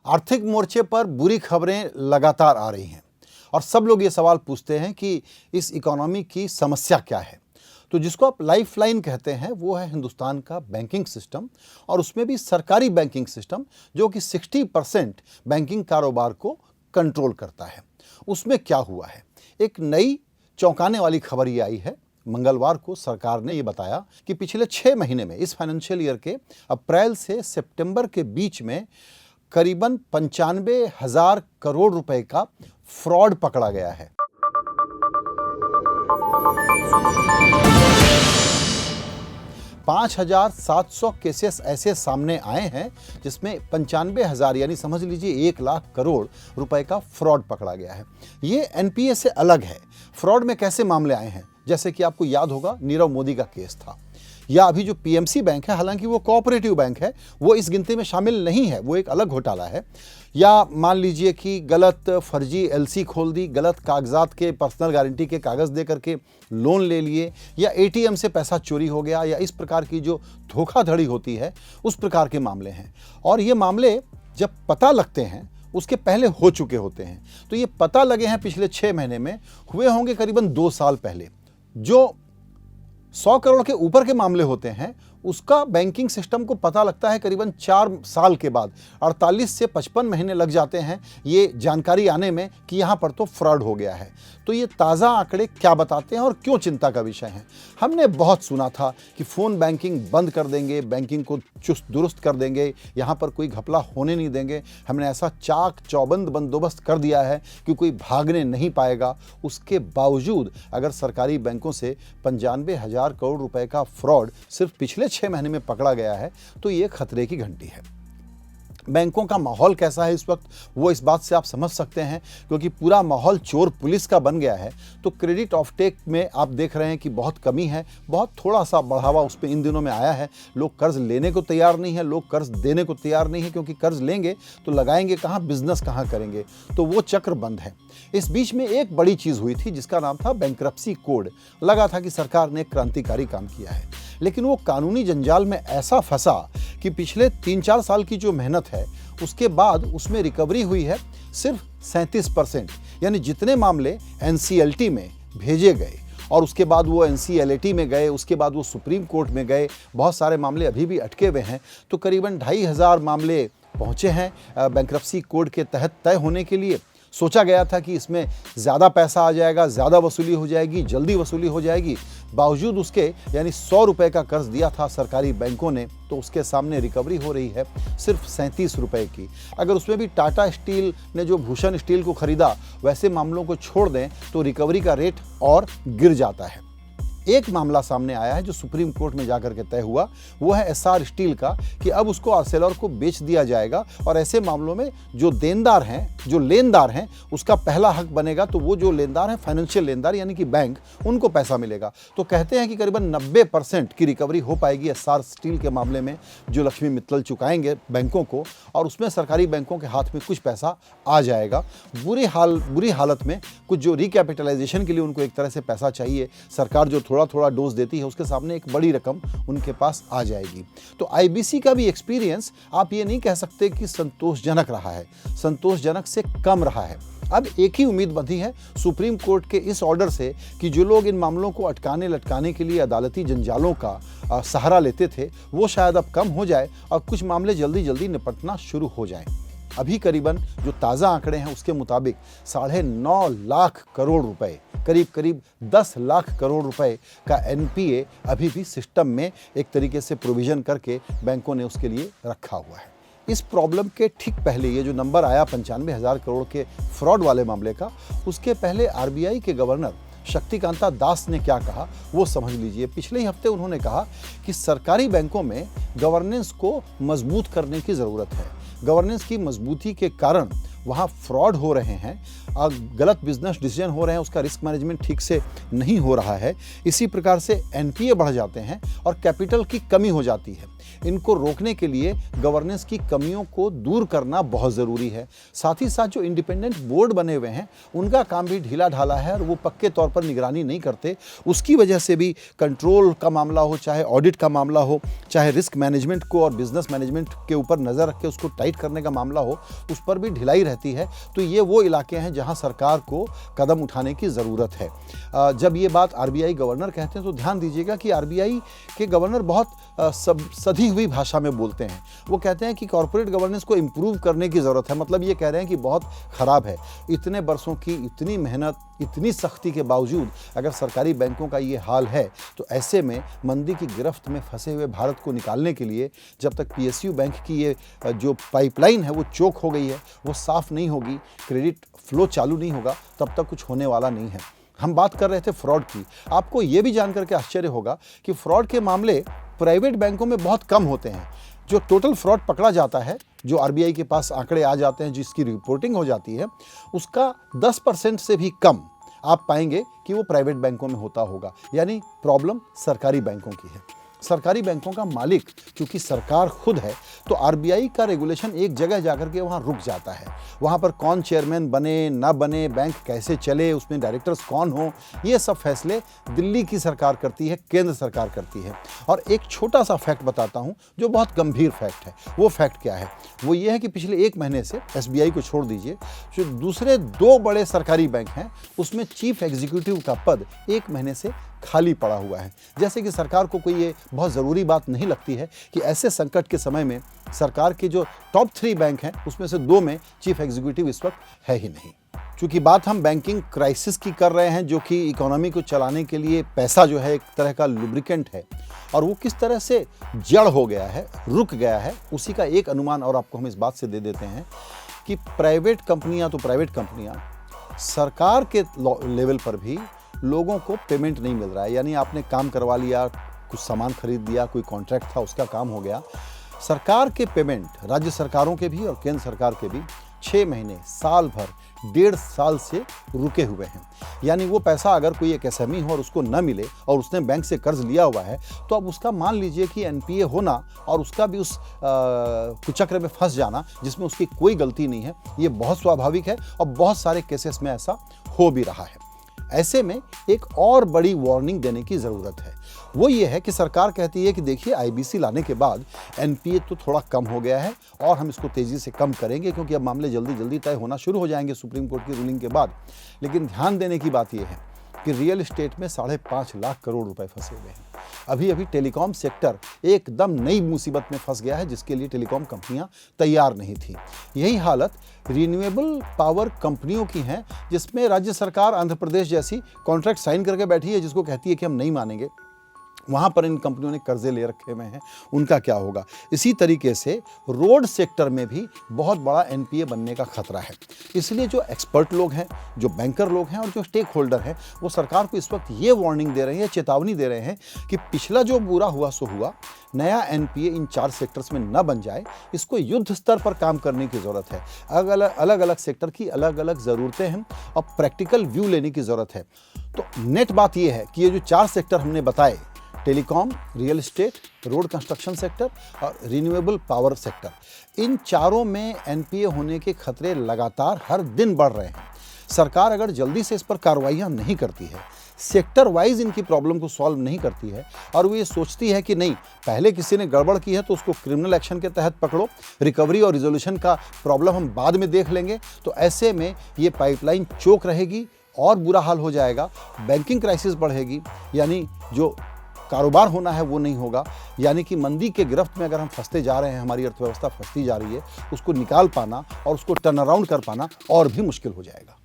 आर्थिक मोर्चे पर बुरी खबरें लगातार आ रही हैं और सब लोग ये सवाल पूछते हैं कि इस इकोनॉमी की समस्या क्या है। तो जिसको आप लाइफलाइन कहते हैं वो है हिंदुस्तान का बैंकिंग सिस्टम, और उसमें भी सरकारी बैंकिंग सिस्टम जो कि 60% बैंकिंग कारोबार को कंट्रोल करता है। उसमें क्या हुआ है, एक नई चौंकाने वाली खबर ये आई है। मंगलवार को सरकार ने ये बताया कि पिछले 6 महीने में, इस फाइनेंशियल ईयर के अप्रैल से सितंबर के बीच में करीबन 95,000 करोड़ रुपए का फ्रॉड पकड़ा गया है। पाँच 5,700 केसेस ऐसे सामने आए हैं जिसमें 95,000 यानी समझ लीजिए 1 लाख करोड़ रुपए का फ्रॉड पकड़ा गया है। ये एनपीए से अलग है। फ्रॉड में कैसे मामले आए हैं, जैसे कि आपको याद होगा नीरव मोदी का केस था, या अभी जो पीएमसी बैंक है, हालांकि वो कोऑपरेटिव बैंक है, वो इस गिनती में शामिल नहीं है, वो एक अलग घोटाला है। या मान लीजिए कि गलत फर्जी एलसी खोल दी, गलत कागजात के पर्सनल गारंटी के कागज़ दे करके लोन ले लिए, या एटीएम से पैसा चोरी हो गया, या इस प्रकार की जो धोखाधड़ी होती है उस प्रकार के मामले हैं। और ये मामले जब पता लगते हैं उसके पहले हो चुके होते हैं। तो ये पता लगे हैं पिछले 6 महीने में, हुए होंगे करीबन 2 साल पहले। जो 100 करोड़ के ऊपर के मामले होते हैं उसका बैंकिंग सिस्टम को पता लगता है करीबन 4 साल के बाद। 48 से 55 महीने लग जाते हैं ये जानकारी आने में कि यहाँ पर तो फ्रॉड हो गया है। तो ये ताज़ा आंकड़े क्या बताते हैं और क्यों चिंता का विषय है। हमने बहुत सुना था कि फ़ोन बैंकिंग बंद कर देंगे, बैंकिंग को चुस्त दुरुस्त कर देंगे, यहाँ पर कोई घपला होने नहीं देंगे। हमने ऐसा चाक चौबंद बंदोबस्त कर दिया है कि कोई भागने नहीं पाएगा। उसके बावजूद अगर सरकारी बैंकों से 95,000 करोड़ रुपए का फ्रॉड सिर्फ पिछले 6 महीने में पकड़ा गया है तो ये खतरे की घंटी है। बैंकों का माहौल कैसा है इस वक्त, वो इस बात से आप समझ सकते हैं, क्योंकि पूरा माहौल चोर पुलिस का बन गया है। तो क्रेडिट ऑफटेक में आप देख रहे हैं कि बहुत कमी है, बहुत थोड़ा सा बढ़ावा उस पर इन दिनों में आया है। लोग कर्ज लेने को तैयार नहीं है, लोग कर्ज देने को तैयार नहीं है, क्योंकि कर्ज लेंगे तो लगाएंगे कहाँ, बिजनेस कहाँ करेंगे। तो वो चक्र बंद है। इस बीच में एक बड़ी चीज़ हुई थी जिसका नाम था बैंक्रप्सी कोड। लगा था कि सरकार ने एक क्रांतिकारी काम किया है, लेकिन वो कानूनी जंजाल में ऐसा फंसा कि पिछले 3-4 साल की जो मेहनत है उसके बाद उसमें रिकवरी हुई है सिर्फ 37%। यानी जितने मामले एनसीएलटी में भेजे गए और उसके बाद वो एनसीएलटी में गए, उसके बाद वो सुप्रीम कोर्ट में गए, बहुत सारे मामले अभी भी अटके हुए हैं। तो करीबन 2,500 मामले पहुँचे हैं बैंक्रप्सी कोड के तहत तय होने के लिए। सोचा गया था कि इसमें ज़्यादा पैसा आ जाएगा, ज़्यादा वसूली हो जाएगी, जल्दी वसूली हो जाएगी। बावजूद उसके, यानी 100 रुपए का कर्ज दिया था सरकारी बैंकों ने, तो उसके सामने रिकवरी हो रही है सिर्फ 37 रुपए की। अगर उसमें भी टाटा स्टील ने जो भूषण स्टील को खरीदा वैसे मामलों को छोड़ दें तो रिकवरी का रेट और गिर जाता है। एक मामला सामने आया है जो सुप्रीम कोर्ट में जाकर के तय हुआ, वो है एसआर स्टील का, कि अब उसको आर्सेलर को बेच दिया जाएगा और ऐसे मामलों में जो देनदार हैं, जो लेनदार हैं, उसका पहला हक बनेगा। तो वो जो लेनदार हैं, फाइनेंशियल लेनदार यानी कि बैंक, उनको पैसा मिलेगा। तो कहते हैं कि करीबन 90% की रिकवरी हो पाएगी एसआर स्टील के मामले में, जो लक्ष्मी मित्तल चुकाएंगे बैंकों को, और उसमें सरकारी बैंकों के हाथ में कुछ पैसा आ जाएगा। बुरी हालत में कुछ जो रिकैपिटलाइजेशन के लिए उनको एक तरह से पैसा चाहिए, सरकार जो थोड़ा थोड़ा डोज देती है उसके सामने एक बड़ी रकम उनके पास आ जाएगी। तो आईबीसी का भी एक्सपीरियंस आप ये नहीं कह सकते कि संतोषजनक रहा है, संतोषजनक से कम रहा है। अब एक ही उम्मीद बंधी है सुप्रीम कोर्ट के इस ऑर्डर से कि जो लोग इन मामलों को अटकाने लटकाने के लिए अदालती जंजालों का सहारा लेते थे वो शायद अब कम हो जाए और कुछ मामले जल्दी जल्दी निपटना शुरू हो जाएं। अभी करीबन जो ताज़ा आंकड़े हैं उसके मुताबिक 9.5 लाख करोड़ रुपए, करीब 10 लाख करोड़ रुपए का एनपीए अभी भी सिस्टम में एक तरीके से प्रोविजन करके बैंकों ने उसके लिए रखा हुआ है। इस प्रॉब्लम के ठीक पहले ये जो नंबर आया 95,000 करोड़ के फ्रॉड वाले मामले का, उसके पहले आरबीआई के गवर्नर शक्तिकांता दास ने क्या कहा वो समझ लीजिए। पिछले ही हफ्ते उन्होंने कहा कि सरकारी बैंकों में गवर्नेंस को मजबूत करने की ज़रूरत है। गवर्नेंस की मजबूती के कारण वहाँ फ्रॉड हो रहे हैं, गलत बिजनेस डिसीजन हो रहे हैं, उसका रिस्क मैनेजमेंट ठीक से नहीं हो रहा है। इसी प्रकार से एनपीए बढ़ जाते हैं और कैपिटल की कमी हो जाती है। इनको रोकने के लिए गवर्नेंस की कमियों को दूर करना बहुत ज़रूरी है। साथ ही साथ जो इंडिपेंडेंट बोर्ड बने हुए हैं उनका काम भी ढीला ढाला है और वो पक्के तौर पर निगरानी नहीं करते। उसकी वजह से भी कंट्रोल का मामला हो, चाहे ऑडिट का मामला हो, चाहे रिस्क मैनेजमेंट को और बिजनेस मैनेजमेंट के ऊपर नज़र रख के उसको टाइट करने का मामला हो, उस पर भी ढिलाई रहती है। तो ये वो इलाके हैं जहां सरकार को कदम उठाने की ज़रूरत है। जब ये बात आरबीआई गवर्नर कहते हैं तो ध्यान दीजिएगा कि आरबीआई के गवर्नर बहुत सधी हुई भाषा में बोलते हैं। वो कहते हैं कि कॉर्पोरेट गवर्नेंस को इम्प्रूव करने की ज़रूरत है। मतलब ये कह रहे हैं कि बहुत ख़राब है। इतने बरसों की इतनी मेहनत, इतनी सख्ती के बावजूद अगर सरकारी बैंकों का ये हाल है तो ऐसे में मंदी की गिरफ्त में फंसे हुए भारत को निकालने के लिए जब तक पीएसयू बैंक की ये जो पाइपलाइन है वो चोक हो गई है, वो साफ़ नहीं होगी, क्रेडिट फ्लो चालू नहीं होगा, तब तक कुछ होने वाला नहीं है। हम बात कर रहे थे फ्रॉड की। आपको ये भी जानकर के आश्चर्य होगा कि फ्रॉड के मामले प्राइवेट बैंकों में बहुत कम होते हैं। जो टोटल फ्रॉड पकड़ा जाता है, जो आरबीआई के पास आंकड़े आ जाते हैं, जिसकी रिपोर्टिंग हो जाती है, उसका 10% से भी कम आप पाएंगे कि वो प्राइवेट बैंकों में होता होगा। यानी प्रॉब्लम सरकारी बैंकों की है। सरकारी बैंकों का मालिक चूंकि सरकार खुद है तो आरबीआई का रेगुलेशन एक जगह जाकर के वहाँ रुक जाता है। वहाँ पर कौन चेयरमैन बने ना बने, बैंक कैसे चले, उसमें डायरेक्टर्स कौन हो, ये सब फैसले दिल्ली की सरकार करती है, केंद्र सरकार करती है। और एक छोटा सा फैक्ट बताता हूँ जो बहुत गंभीर फैक्ट है। वो फैक्ट क्या है? वो ये है कि पिछले 1 महीने से एसबीआई को छोड़ दीजिए, जो दूसरे 2 बड़े सरकारी बैंक हैं उसमें चीफ एग्जीक्यूटिव का पद 1 महीने से खाली पड़ा हुआ है। जैसे कि सरकार को कोई ये बहुत ज़रूरी बात नहीं लगती है कि ऐसे संकट के समय में सरकार के जो टॉप 3 बैंक हैं उसमें से 2 में चीफ एग्जीक्यूटिव इस वक्त है ही नहीं। चूँकि बात हम बैंकिंग क्राइसिस की कर रहे हैं, जो कि इकोनॉमी को चलाने के लिए पैसा जो है एक तरह का लुब्रिकेंट है और वो किस तरह से जड़ हो गया है, रुक गया है, उसी का एक अनुमान और आपको हम इस बात से दे देते हैं कि प्राइवेट कंपनियां तो प्राइवेट कंपनियां, सरकार के लेवल पर भी लोगों को पेमेंट नहीं मिल रहा है। यानी आपने काम करवा लिया, कुछ सामान खरीद लिया, कोई कॉन्ट्रैक्ट था, उसका काम हो गया, सरकार के पेमेंट, राज्य सरकारों के भी और केंद्र सरकार के भी 6 महीने, साल भर, 1.5 साल से रुके हुए हैं। यानी वो पैसा अगर कोई एक एसएमई हो और उसको न मिले और उसने बैंक से कर्ज लिया हुआ है तो अब उसका मान लीजिए कि एनपीए होना और उसका भी उस कुचक्र में फंस जाना जिसमें उसकी कोई गलती नहीं है, ये बहुत स्वाभाविक है और बहुत सारे केसेस में ऐसा हो भी रहा है। ऐसे में एक और बड़ी वार्निंग देने की ज़रूरत है। वो ये है कि सरकार कहती है कि देखिए आईबीसी लाने के बाद एनपीए तो थोड़ा कम हो गया है और हम इसको तेज़ी से कम करेंगे क्योंकि अब मामले जल्दी जल्दी तय होना शुरू हो जाएंगे सुप्रीम कोर्ट की रूलिंग के बाद। लेकिन ध्यान देने की बात यह है कि रियल एस्टेट में 5.5 लाख करोड़ रुपए फंसे हुए हैं। अभी अभी टेलीकॉम सेक्टर एकदम नई मुसीबत में फंस गया है जिसके लिए टेलीकॉम कंपनियां तैयार नहीं थी। यही हालत रिन्यूएबल पावर कंपनियों की है, जिसमें राज्य सरकार आंध्र प्रदेश जैसी कॉन्ट्रैक्ट साइन करके बैठी है जिसको कहती है कि हम नहीं मानेंगे। वहाँ पर इन कंपनियों ने कर्जे ले रखे हुए हैं, उनका क्या होगा? इसी तरीके से रोड सेक्टर में भी बहुत बड़ा एनपीए बनने का खतरा है। इसलिए जो एक्सपर्ट लोग हैं, जो बैंकर लोग हैं और जो स्टेक होल्डर हैं, वो सरकार को इस वक्त ये वार्निंग दे रहे हैं, चेतावनी दे रहे हैं कि पिछला जो बुरा हुआ सो हुआ, नया एनपीए इन 4 सेक्टर्स में न बन जाए, इसको युद्ध स्तर पर काम करने की ज़रूरत है। अलग अलग सेक्टर की अलग अलग ज़रूरतें हैं और प्रैक्टिकल व्यू लेने की ज़रूरत है। तो नेट बात यह है कि ये जो 4 सेक्टर हमने बताए, telecom, real estate, road construction sector और रिन्यूएबल पावर सेक्टर, इन चारों में एनपीए होने के खतरे लगातार हर दिन बढ़ रहे हैं। सरकार अगर जल्दी से इस पर कार्रवाइयाँ नहीं करती है, सेक्टर वाइज इनकी प्रॉब्लम को सॉल्व नहीं करती है और वो ये सोचती है कि नहीं, पहले किसी ने गड़बड़ की है तो उसको क्रिमिनल एक्शन के तहत पकड़ो, रिकवरी और रिजोल्यूशन का प्रॉब्लम हम बाद में देख लेंगे, तो ऐसे में ये पाइपलाइन चोक रहेगी और बुरा हाल हो जाएगा। बैंकिंग क्राइसिस बढ़ेगी, यानी जो कारोबार होना है वो नहीं होगा। यानी कि मंदी के गिरफ्त में अगर हम फंसते जा रहे हैं, हमारी अर्थव्यवस्था फंसती जा रही है, उसको निकाल पाना और उसको टर्न अराउंड कर पाना और भी मुश्किल हो जाएगा।